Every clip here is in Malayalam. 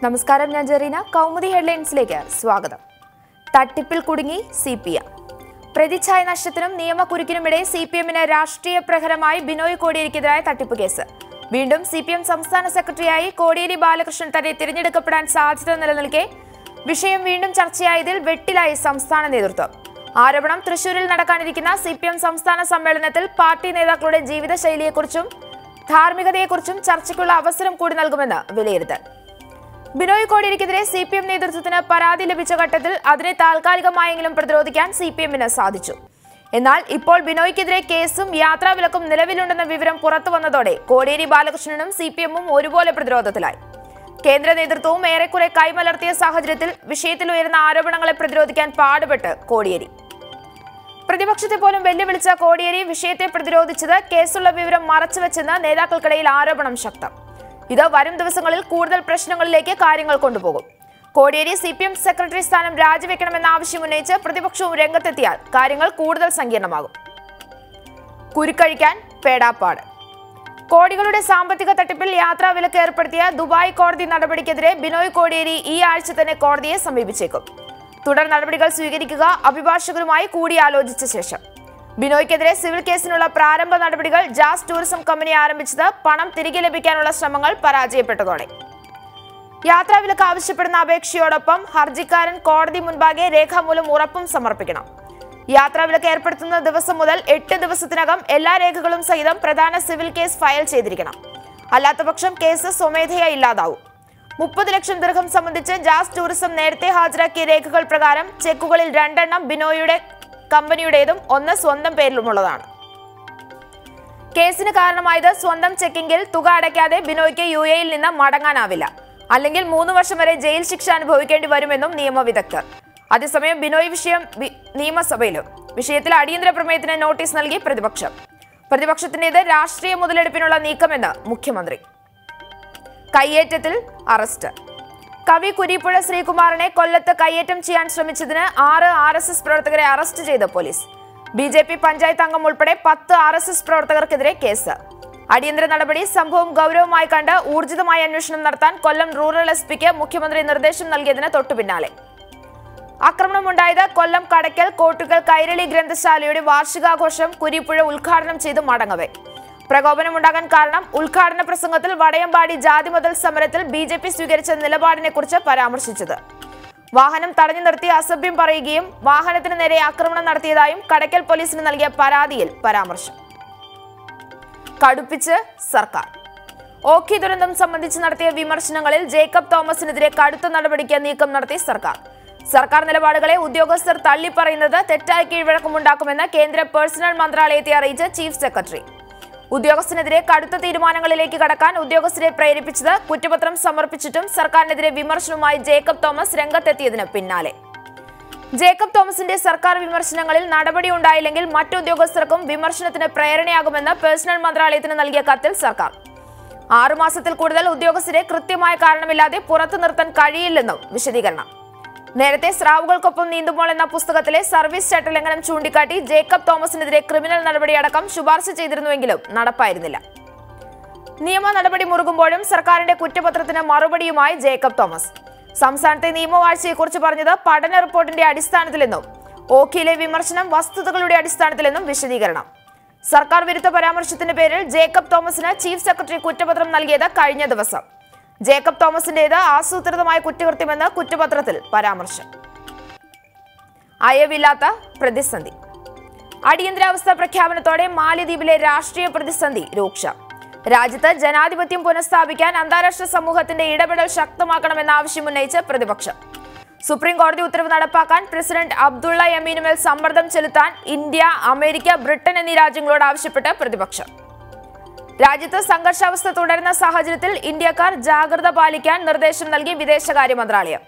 നമസ്കാരം, ഞാൻ ജെറീന. കൗമുദി ഹെഡ്ലൈൻസിലേക്ക് സ്വാഗതം. തട്ടിപ്പിൽ കുടുങ്ങി CPM. പ്രതിച്ഛായ നഷ്ടത്തിനും നിയമക്കുരുക്കിനുമിടെ CPMന് രാഷ്ട്രീയ പ്രഹരമായി ബിനോയ് കോടിയേരിക്കെതിരായ തട്ടിപ്പ് കേസ്. വീണ്ടും CPM സംസ്ഥാന സെക്രട്ടറിയായി കോടിയേരി ബാലകൃഷ്ണൻ തന്നെ തിരഞ്ഞെടുക്കപ്പെടാൻ സാധ്യത നിലനിൽക്കെ വിഷയം വീണ്ടും ചർച്ചയായതിൽ വെട്ടിലായി സംസ്ഥാന നേതൃത്വം. ആരോപണം തൃശൂരിൽ നടക്കാനിരിക്കുന്ന CPM സംസ്ഥാന സമ്മേളനത്തിൽ പാർട്ടി നേതാക്കളുടെ ജീവിതശൈലിയെക്കുറിച്ചും ധാർമ്മികതയെക്കുറിച്ചും ചർച്ചയ്ക്കുള്ള അവസരം കൂടി നൽകുമെന്ന് വിലയിരുത്തൽ. ബിനോയ് കോടിയേരിക്കെതിരെ CPM നേതൃത്വത്തിന് പരാതി ലഭിച്ച ഘട്ടത്തിൽ അതിനെ താൽക്കാലികമായെങ്കിലും പ്രതിരോധിക്കാൻ CPMന് സാധിച്ചു. എന്നാൽ ഇപ്പോൾ ബിനോയ്ക്കെതിരെ കേസും യാത്രാവിലക്കും നിലവിലുണ്ടെന്ന വിവരം പുറത്തു വന്നതോടെ കോടിയേരി ബാലകൃഷ്ണനും CPMും ഒരുപോലെ പ്രതിരോധത്തിലായി. കേന്ദ്ര നേതൃത്വവും ഏറെക്കുറെ കൈമലർത്തിയ സാഹചര്യത്തിൽ വിഷയത്തിൽ ഉയർന്ന ആരോപണങ്ങളെ പ്രതിരോധിക്കാൻ പാടുപെട്ട് കോടിയേരി. പ്രതിപക്ഷത്തെ പോലും വെല്ലുവിളിച്ച കോടിയേരി വിഷയത്തെ പ്രതിരോധിച്ചത് കേസുള്ള വിവരം മറച്ചുവെച്ചെന്ന് നേതാക്കൾക്കിടയിൽ ആരോപണം ശക്തം. ഇത് വരും ദിവസങ്ങളിൽ കൂടുതൽ പ്രശ്നങ്ങളിലേക്ക് കാര്യങ്ങൾ കൊണ്ടുപോകും. കോടിയേരി CPM സെക്രട്ടറി സ്ഥാനം രാജിവെക്കണമെന്ന ആവശ്യം ഉന്നയിച്ച് പ്രതിപക്ഷവും രംഗത്തെത്തിയാൽ കാര്യങ്ങൾ കൂടുതൽ സങ്കീർണമാകും. കുരുക്കഴിക്കാൻ പേടാപ്പാട്. കോടികളുടെ സാമ്പത്തിക തട്ടിപ്പിൽ യാത്രാവിലക്ക് ഏർപ്പെടുത്തിയ ദുബായ് കോടതി നടപടിക്കെതിരെ ബിനോയ് കോടിയേരി ഈ ആഴ്ച തന്നെ കോടതിയെ സമീപിച്ചേക്കും. തുടർ നടപടികൾ സ്വീകരിക്കുക അഭിഭാഷകരുമായി കൂടിയാലോചിച്ച ശേഷം. ബിനോയ്ക്കെതിരെ സിവിൽ കേസിനുള്ള പ്രാരംഭ നടപടികൾ ജാസ് ടൂറിസം കമ്പനി ആരംഭിച്ചത് പണം തിരികെ ലഭിക്കാനുള്ള ശ്രമങ്ങൾ പരാജയപ്പെട്ടതോടെ. യാത്രാവിലക്ക് ആവശ്യപ്പെടുന്ന അപേക്ഷയോടൊപ്പം ഹർജിക്കാരൻ കോടതി മുൻപാകെ രേഖാമൂലം ഉറപ്പും സമർപ്പിക്കണം. യാത്രാവിലക്ക് ഏർപ്പെടുത്തുന്ന ദിവസം മുതൽ 8 ദിവസത്തിനകം എല്ലാ രേഖകളും സഹിതം പ്രധാന സിവിൽ കേസ് ഫയൽ ചെയ്തിരിക്കണം. അല്ലാത്തപക്ഷം കേസ് സ്വമേധയാ ഇല്ലാതാവും. 30 ലക്ഷം ദിർഹം സംബന്ധിച്ച് ജാസ് ടൂറിസം നേരത്തെ ഹാജരാക്കിയ രേഖകൾ പ്രകാരം ചെക്കുകളിൽ 2 എണ്ണം ബിനോയുടെ കമ്പനിയുടേതും 1 സ്വന്തം പേരിലുമുള്ളതാണ്. കേസിന് കാരണമായത് സ്വന്തം ചെക്കിംഗിൽ തുക അടയ്ക്കാതെ ബിനോയ്ക്ക് UAEയിൽ നിന്ന് മടങ്ങാനാവില്ല, അല്ലെങ്കിൽ 3 വർഷം വരെ ജയിൽ ശിക്ഷ അനുഭവിക്കേണ്ടി വരുമെന്നും നിയമവിദഗ്ധർ. അതേസമയം ബിനോയ് വിഷയം നിയമസഭയിലും. വിഷയത്തിൽ അടിയന്തര പ്രമേയത്തിന് നോട്ടീസ് നൽകി പ്രതിപക്ഷം. പ്രതിപക്ഷത്തിന്റേത് രാഷ്ട്രീയ മുതലെടുപ്പിനുള്ള നീക്കമെന്ന് മുഖ്യമന്ത്രി. കയ്യേറ്റത്തിൽ അറസ്റ്റ്. കവി കുരീപ്പുഴ ശ്രീകുമാറിനെ കൊല്ലത്ത് കയ്യേറ്റം ചെയ്യാൻ ശ്രമിച്ചതിന് 6 RSS പ്രവർത്തകരെ അറസ്റ്റ് ചെയ്ത് പോലീസ്. BJP പഞ്ചായത്ത് അംഗം ഉൾപ്പെടെ 10 RSS പ്രവർത്തകർക്കെതിരെ കേസ്. അടിയന്തര നടപടി. സംഭവം ഗൗരവമായി കണ്ട് ഊർജിതമായ അന്വേഷണം നടത്താൻ കൊല്ലം റൂറൽ SPക്ക് മുഖ്യമന്ത്രി നിർദ്ദേശം നൽകിയതിന് തൊട്ടുപിന്നാലെ. ആക്രമണമുണ്ടായത് കൊല്ലം കടയ്ക്കൽ കോട്ടുകൽ കൈരളി ഗ്രന്ഥശാലയുടെ വാർഷികാഘോഷം കുരീപ്പുഴ ഉദ്ഘാടനം ചെയ്ത് മടങ്ങവേ. പ്രകോപനമുണ്ടാകാൻ കാരണം ഉദ്ഘാടന പ്രസംഗത്തിൽ വടയമ്പാടി ജാതിമതൽ സമരത്തിൽ BJP സ്വീകരിച്ച നിലപാടിനെ കുറിച്ച് പരാമർശിച്ചത്. വാഹനം തടഞ്ഞു നിർത്തി അസഭ്യം പറയുകയും വാഹനത്തിന് നേരെ ആക്രമണം നടത്തിയതായും കടയ്ക്കൽ പോലീസിന് നൽകിയ പരാതിയിൽ പരാമർശം. കടുപ്പിച്ച് സർക്കാർ. ഓഖി ദുരന്തം സംബന്ധിച്ച് നടത്തിയ വിമർശനങ്ങളിൽ ജേക്കബ് തോമസിനെതിരെ കടുത്ത നടപടിക്ക് നീക്കം നടത്തി സർക്കാർ. സർക്കാർ നിലപാടുകളെ ഉദ്യോഗസ്ഥർ തള്ളിപ്പറയുന്നത് തെറ്റായ കീഴ്വഴക്കമുണ്ടാക്കുമെന്ന് കേന്ദ്ര പേഴ്സണൽ മന്ത്രാലയത്തെ അറിയിച്ച ചീഫ് സെക്രട്ടറി. ഉദ്യോഗസ്ഥനെതിരെ കടുത്ത തീരുമാനങ്ങളിലേക്ക് കടക്കാൻ ഉദ്യോഗസ്ഥരെ പ്രേരിപ്പിച്ചത് കുറ്റപത്രം സമർപ്പിച്ചിട്ടും സർക്കാരിനെതിരെ വിമർശനവുമായി ജേക്കബ് തോമസ് രംഗത്തെത്തിയതിന് പിന്നാലെ. ജേക്കബ് തോമസിന്റെ സർക്കാർ വിമർശനങ്ങളിൽ നടപടി ഉണ്ടായില്ലെങ്കിൽ മറ്റു ഉദ്യോഗസ്ഥർക്കും വിമർശനത്തിന് പ്രേരണയാകുമെന്ന് പേഴ്സണൽ മന്ത്രാലയത്തിന് നൽകിയ കത്തിൽ സർക്കാർ. 6 മാസത്തിൽ കൂടുതൽ ഉദ്യോഗസ്ഥരെ കൃത്യമായ കാരണമില്ലാതെ പുറത്തു നിർത്താൻ കഴിയില്ലെന്നും വിശദീകരണം. നേരത്തെ സ്രാവുകൾക്കൊപ്പം നീന്തുമ്പോൾ എന്ന പുസ്തകത്തിലെ സർവീസ് ചട്ടലംഘനം ചൂണ്ടിക്കാട്ടി ജേക്കബ് തോമസിനെതിരെ ക്രിമിനൽ നടപടിയടക്കം ശുപാർശ ചെയ്തിരുന്നുവെങ്കിലും നടപ്പായിരുന്നില്ല. നിയമ നടപടി മുറുകുമ്പോഴും സർക്കാരിന്റെ കുറ്റപത്രത്തിന് മറുപടിയുമായി ജേക്കബ് തോമസ്. സംസ്ഥാനത്തെ നിയമവാഴ്ചയെക്കുറിച്ച് പറഞ്ഞത് പഠന റിപ്പോർട്ടിന്റെ അടിസ്ഥാനത്തിലെന്നും ഓഖിയിലെ വിമർശനം വസ്തുതകളുടെ അടിസ്ഥാനത്തിലെന്നും വിശദീകരണം. സർക്കാർ വിരുദ്ധ പരാമർശത്തിന്റെ പേരിൽ ജേക്കബ് തോമസിന് ചീഫ് സെക്രട്ടറി കുറ്റപത്രം നൽകിയത് കഴിഞ്ഞ ദിവസം. ജേക്കബ് തോമസിന്റേത് ആസൂത്രിതമായ കുറ്റകൃത്യമെന്ന് കുറ്റപത്രത്തിൽ പരാമർശം. അയവില്ലാത്ത പ്രതിസന്ധി. അടിയന്തരാവസ്ഥ പ്രഖ്യാപനത്തോടെ മാലിദ്വീപിലെ രാഷ്ട്രീയ പ്രതിസന്ധി രൂക്ഷം. രാജ്യത്ത് ജനാധിപത്യം പുനഃസ്ഥാപിക്കാൻ അന്താരാഷ്ട്ര സമൂഹത്തിന്റെ ഇടപെടൽ ശക്തമാക്കണമെന്ന ആവശ്യം ഉന്നയിച്ച് പ്രതിപക്ഷം. സുപ്രീം കോടതി ഉത്തരവ് നടപ്പാക്കാൻ പ്രസിഡന്റ് അബ്ദുള്ള യമീനുമേൽ സമ്മർദ്ദം ചെലുത്താൻ ഇന്ത്യ, അമേരിക്ക, ബ്രിട്ടൻ എന്നീ രാജ്യങ്ങളോട് ആവശ്യപ്പെട്ട് പ്രതിപക്ഷം. രാജ്യത്ത് സംഘർഷാവസ്ഥ തുടരുന്ന സാഹചര്യത്തിൽ ഇന്ത്യക്കാർ ജാഗ്രത പാലിക്കാൻ നിർദ്ദേശം നൽകി വിദേശകാര്യ മന്ത്രാലയം.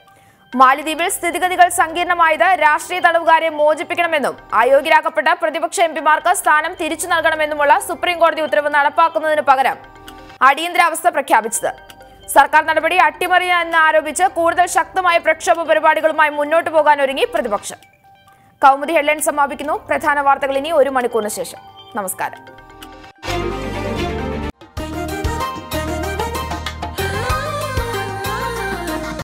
മാലിദ്വീപിൽ സ്ഥിതിഗതികൾ സങ്കീർണമായത് രാഷ്ട്രീയ തടവുകാരെ മോചിപ്പിക്കണമെന്നും അയോഗ്യരാക്കപ്പെട്ട പ്രതിപക്ഷ MPമാർക്ക് സ്ഥാനം തിരിച്ചു നൽകണമെന്നുമുള്ള സുപ്രീം കോടതി ഉത്തരവ് നടപ്പാക്കുന്നതിന് പകരം അടിയന്തരാവസ്ഥ പ്രഖ്യാപിച്ചത്. സർക്കാർ നടപടി അട്ടിമറിയെന്ന് ആരോപിച്ച് കൂടുതൽ ശക്തമായ പ്രക്ഷോഭ പരിപാടികളുമായി മുന്നോട്ട് പോകാൻ ഒരുങ്ങി പ്രതിപക്ഷം. കൗമുദി ഹെഡ്ലൈൻ സമാപിക്കുന്നു. പ്രധാന വാർത്തകൾ ഇനി 1 മണിക്കൂറിന് ശേഷം. നമസ്കാരം.